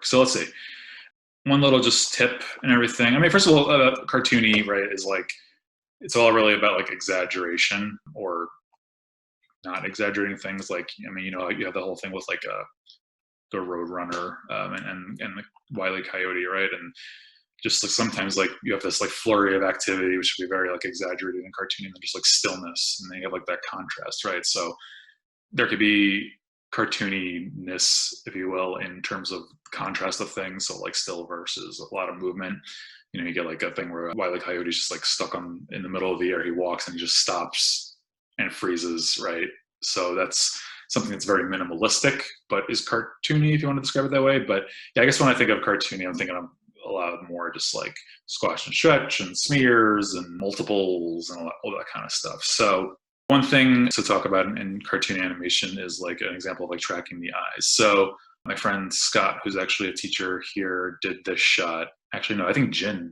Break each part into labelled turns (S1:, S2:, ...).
S1: So let's see. One little just tip and everything. I mean, first of all, Cartoony, right, is like, it's all really about like exaggeration or not exaggerating things. Like, I mean, you have the whole thing with like the Roadrunner and the Wile E. Coyote, right? And just like sometimes like you have this like flurry of activity, which would be very like exaggerated and cartoony, and then just like stillness, and then you have like that contrast, right? So there could be cartooniness, if you will, in terms of contrast of things. So like still versus a lot of movement. You get like a thing where Wile E. Coyote's just like stuck in the middle of the air. He walks and he just stops and freezes, right? So that's something that's very minimalistic, but is cartoony, if you want to describe it that way. But yeah, I guess when I think of cartoony, I'm thinking of a lot more just like squash and stretch and smears and multiples and all that kind of stuff. So one thing to talk about in cartoon animation is like an example of like tracking the eyes. So my friend Scott, who's actually a teacher here, did this shot. Actually, no, I think this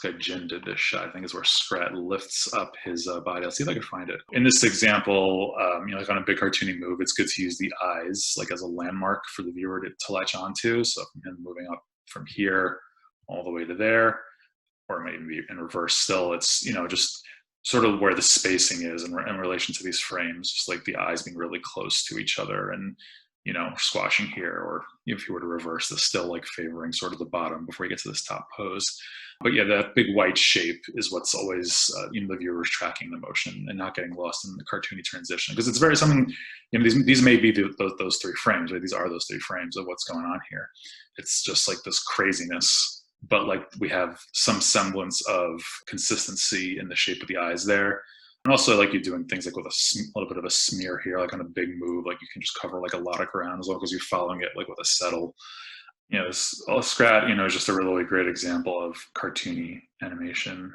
S1: guy Jin did this shot. I think is where Scrat lifts up his body. I'll see if I can find it. In this example, like on a big cartoony move, it's good to use the eyes like as a landmark for the viewer to latch onto. So from him moving up from here all the way to there, or maybe in reverse still, it's, just sort of where the spacing is in relation to these frames, just like the eyes being really close to each other and, squashing here, or if you were to reverse this, still like favoring sort of the bottom before you get to this top pose. But yeah, that big white shape is what's always, the viewers tracking the motion and not getting lost in the cartoony transition. Because it's very something, these may be those 3 frames, right? These are those 3 frames of what's going on here. It's just like this craziness, but like we have some semblance of consistency in the shape of the eyes there. And also like you're doing things like with a little bit of a smear here, like on a big move, like you can just cover like a lot of ground as long as you're following it like with a settle. This Scrat, is just a really great example of cartoony animation.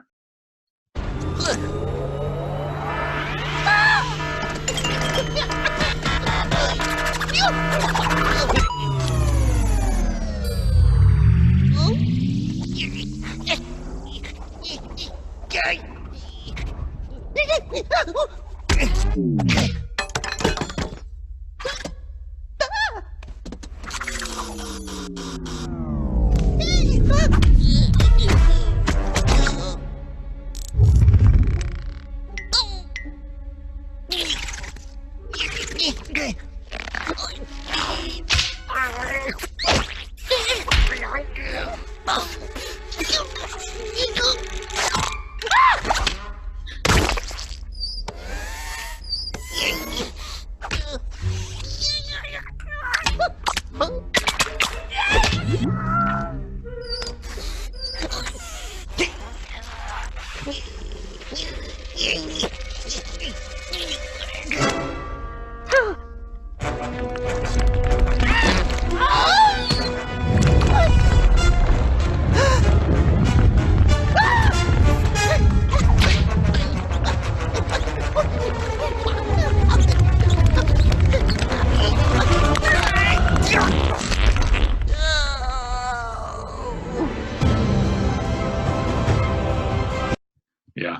S1: Yeah,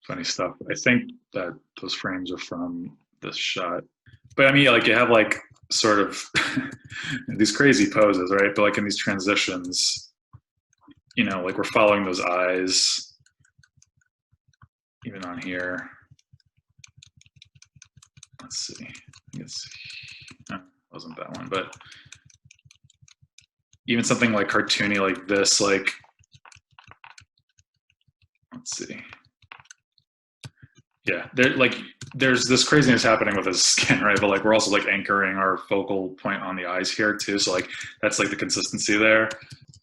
S1: funny stuff. I think that those frames are from this shot. But I mean, like you have like sort of these crazy poses, right? But like in these transitions, like we're following those eyes, even on here. Let's see. I guess wasn't that one, but even something like cartoony like this, like, let's see. Yeah, there's this craziness happening with his skin, right? But like we're also like anchoring our focal point on the eyes here too. So like that's like the consistency there.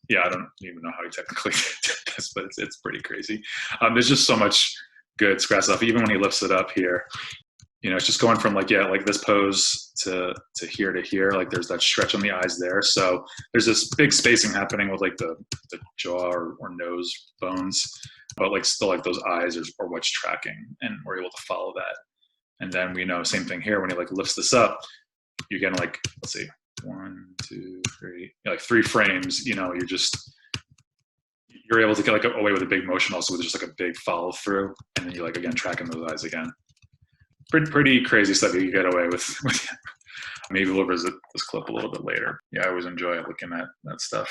S1: Yeah, I don't even know how he technically did this, but it's pretty crazy. There's just so much good Scrat stuff. Even when he lifts it up here, it's just going from like this pose to here to here. Like there's that stretch on the eyes there. So there's this big spacing happening with like the jaw or nose bones. But like still like those eyes are what's tracking, and we're able to follow that. And then we know same thing here when he like lifts this up, you're getting like, let's see, 1, 2, 3, like 3 frames. You're able to get like away with a big motion also with just like a big follow through, and then you're like again tracking those eyes again. Pretty crazy stuff you can get away with. Maybe we'll visit this clip a little bit later. Yeah, I always enjoy looking at that stuff.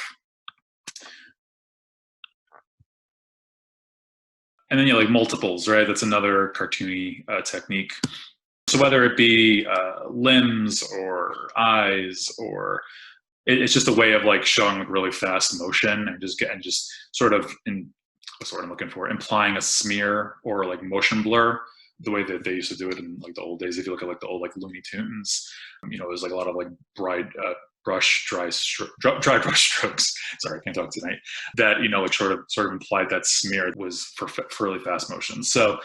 S1: And then like multiples, right? That's another cartoony technique. So whether it be limbs or eyes, or it's just a way of like showing like really fast motion and just sort of what's the word I'm looking for, implying a smear or like motion blur, the way that they used to do it in like the old days. If you look at like the old like Looney Tunes, there's like a lot of like dry brush strokes. Sorry, I can't talk tonight. That like sort of implied that smear was for really fast motion. So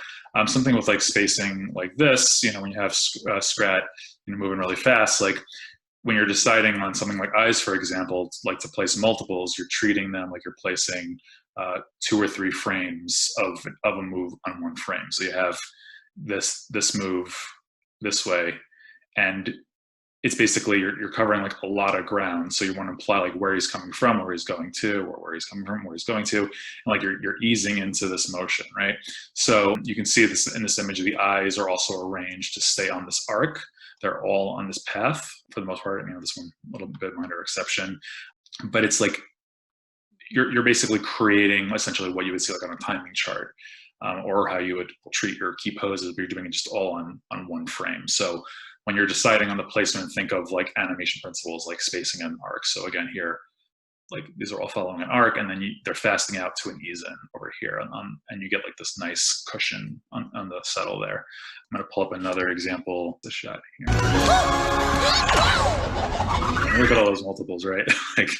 S1: something with like spacing like this, when you have Scrat, moving really fast, like when you're deciding on something like eyes, for example, like to place multiples, you're treating them like you're placing 2 or 3 frames of a move on one frame. So you have this move this way, and it's basically you're covering like a lot of ground. So you want to imply like where he's coming from, where he's going to, or where he's coming from, where he's going to, and like you're easing into this motion, right? So you can see this in this image. The eyes are also arranged to stay on this arc. They're all on this path for the most part. This one a little bit minor exception, but it's like you're basically creating essentially what you would see like on a timing chart, or how you would treat your key poses, but you're doing it just all on one frame. So when you're deciding on the placement, think of like animation principles like spacing and arcs. So again, here, like these are all following an arc, and then they're fasting out to an ease in over here, and you get like this nice cushion on the settle there. I'm gonna pull up another example, the shot here. Look at all those multiples, right? Like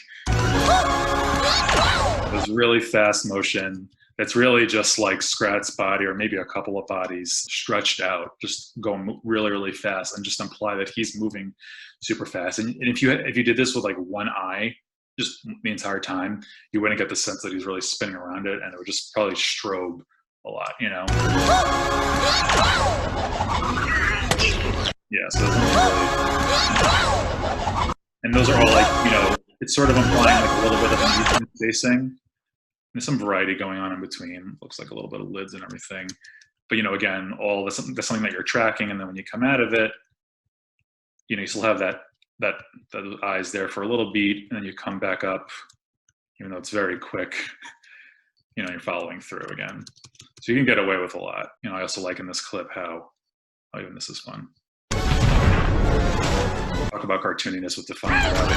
S1: this really fast motion. That's really just like Scrat's body, or maybe a couple of bodies stretched out, just going really, really fast, and just imply that he's moving super fast. And if you did this with like one eye, just the entire time, you wouldn't get the sense that he's really spinning around it, and it would just probably strobe a lot, Yeah, so really, and those are all like, it's sort of implying like a little bit of uneven spacing. There's some variety going on in between. Looks like a little bit of lids and everything. But, again, all that's something that you're tracking. And then when you come out of it, you still have that eyes there for a little beat, and then you come back up, even though it's very quick, you're following through again. So you can get away with a lot. I also like in this clip how even this is fun. Talk about cartooniness with defying gravity.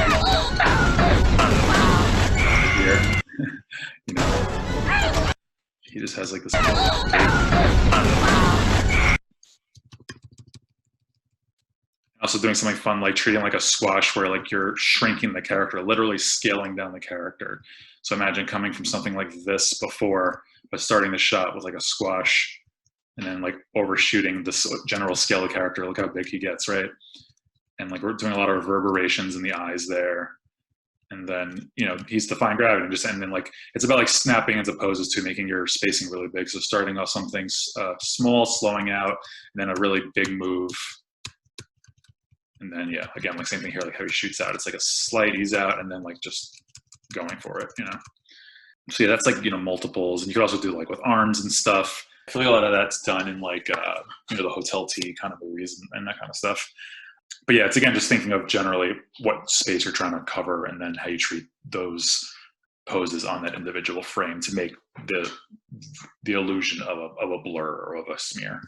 S1: Here. He just has like this. Also doing something fun, like treating like a squash, where like you're shrinking the character, literally scaling down the character. So imagine coming from something like this before, but starting the shot with like a squash, and then like overshooting this general scale of character. Look how big he gets, right? And like we're doing a lot of reverberations in the eyes there. And then, he's defying gravity, and then like, it's about like snapping into poses to making your spacing really big. So starting off something small, slowing out, and then a really big move. And then, yeah, again, like same thing here, like how he shoots out. It's like a slight ease out, and then like just going for it, So yeah, that's like, multiples. And you could also do like with arms and stuff. I feel like a lot of that's done in like, the Hotel T kind of movies and that kind of stuff. But yeah, it's again just thinking of generally what space you're trying to cover, and then how you treat those poses on that individual frame to make the illusion of a blur or of a smear.